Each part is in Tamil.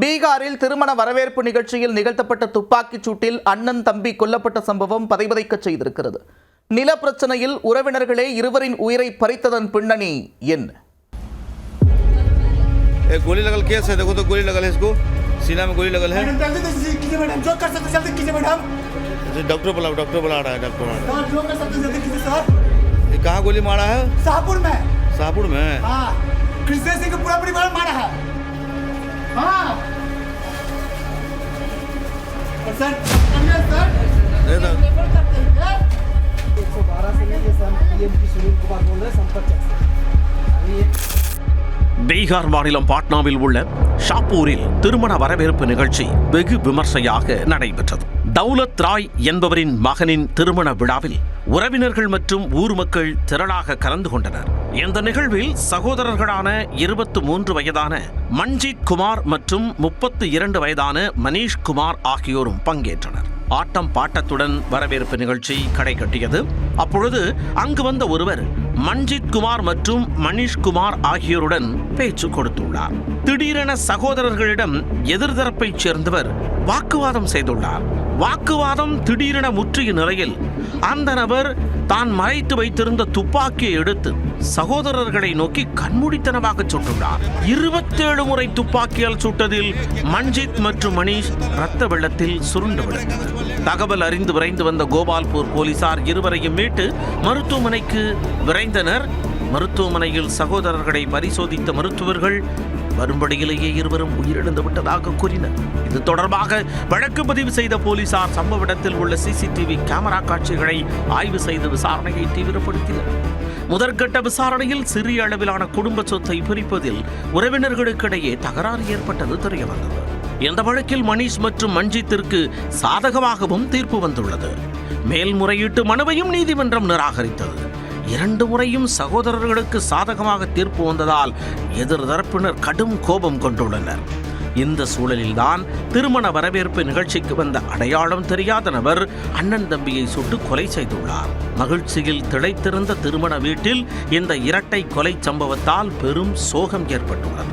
பீகாரில் திருமண வரவேற்பு நிகழ்ச்சியில் நிகழ்த்தப்பட்ட துப்பாக்கிச் சூட்டில் அண்ணன் தம்பி கொல்லப்பட்ட சம்பவம் பதைபதைக்கச் செய்திருக்கிறது. நில பிரச்சனையில் உறவினர்களே இருவரின் உயிரை பறித்ததன் பின்னணி என்ன? गोली लगल केस है, देखो तो गोली लगल है, इसको सीना में गोली लगल है। डॉक्टर बुला आ रहा है, डॉक्टर ये कहाँ गोली मारा है? शाहपुर में। शाहपुर में? हाँ, कृष्ण सिंह का पूरा परिवार मारा है। हाँ सर, दे दो। 112 से ये सर पीएम की सुनील कुमार बोल रहे हैं, संपर्क कर। பீகார் மாநிலம் பாட்னாவில் உள்ள ஷாப்பூரில் திருமண வரவேற்பு நிகழ்ச்சி வெகு விமர்சையாக நடைபெற்றது. தௌலத் ராய் என்பவரின் மகனின் திருமண விழாவில் உறவினர்கள் மற்றும் ஊர் மக்கள் திரளாக கலந்து கொண்டனர். இந்த நிகழ்வில் சகோதரர்களான 23 வயதான மன்ஜித் குமார் மற்றும் 32 வயதான மனிஷ் குமார் ஆகியோரும் பங்கேற்றனர். ஆட்டம் பாட்டத்துடன் வரவேற்பு நிகழ்ச்சி களை கட்டியது. அப்பொழுது அங்கு வந்த ஒருவர் மன்ஜித் குமார் மற்றும் மனிஷ் குமார் ஆகியோருடன் பேச்சு கொடுத்துள்ளார். திடீரென சகோதரர்களிடம் எதிர்தரப்பைச் சேர்ந்தவர் வாக்குவாதம் செய்துள்ளார். வாக்குவாதம் திடீரென முற்றிய நிலையில் அந்த நபர் தான் மறைத்து வைத்திருந்த துப்பாக்கியை எடுத்து சகோதரர்களை நோக்கி கண்மூடித்தனமாக சுட்டுள்ளார். 27 முறை துப்பாக்கியால் சுட்டதில் மன்ஜித் மற்றும் மனிஷ் இரத்த வெள்ளத்தில் சுருண்டு விழுந்தனர். தகவல் அறிந்து விரைந்து வந்த கோபால்பூர் போலீசார் இருவரையும் மீட்டு மருத்துவமனைக்கு விரைந்தனர். மருத்துவமனையில் சகோதரர்களை பரிசோதித்த மருத்துவர்கள் வரும்படியிலேயே இருவரும் உயிரிழந்து விட்டதாக கூறினர். இது தொடர்பாக வழக்கு பதிவு செய்த போலீசார் சம்பவ இடத்தில் உள்ள சிசிடிவி கேமரா காட்சிகளை ஆய்வு செய்து விசாரணையை தீவிரப்படுத்தினர். முதற்கட்ட விசாரணையில் சிறிய அளவிலான குடும்ப சொத்தை பிரிப்பதில் உறவினர்களுக்கிடையே தகராறு ஏற்பட்டது தெரியவந்தது. இந்த வழக்கில் மனிஷ் மற்றும் மன்ஜித்திற்கு சாதகமாகவும் தீர்ப்பு வந்துள்ளது. மேல்முறையீட்டு மனுவையும் நீதிமன்றம் நிராகரித்தது. 2 முறையும் சகோதரர்களுக்கு சாதகமாக தீர்ப்பு வந்ததால் எதிர்தரப்பினர் கடும் கோபம் கொண்டுள்ளனர். இந்த சூழலில்தான் திருமண வரவேற்பு நிகழ்ச்சிக்கு வந்த அடையாளம் தெரியாத நபர் அண்ணன் தம்பியை சுட்டு கொலை செய்துள்ளார். மகிழ்ச்சியில் திளைத்திருந்த திருமண வீட்டில் இந்த இரட்டை கொலை சம்பவத்தால் பெரும் சோகம் ஏற்பட்டுள்ளது.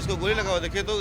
इसको गोली लगा हुआ देखिए तो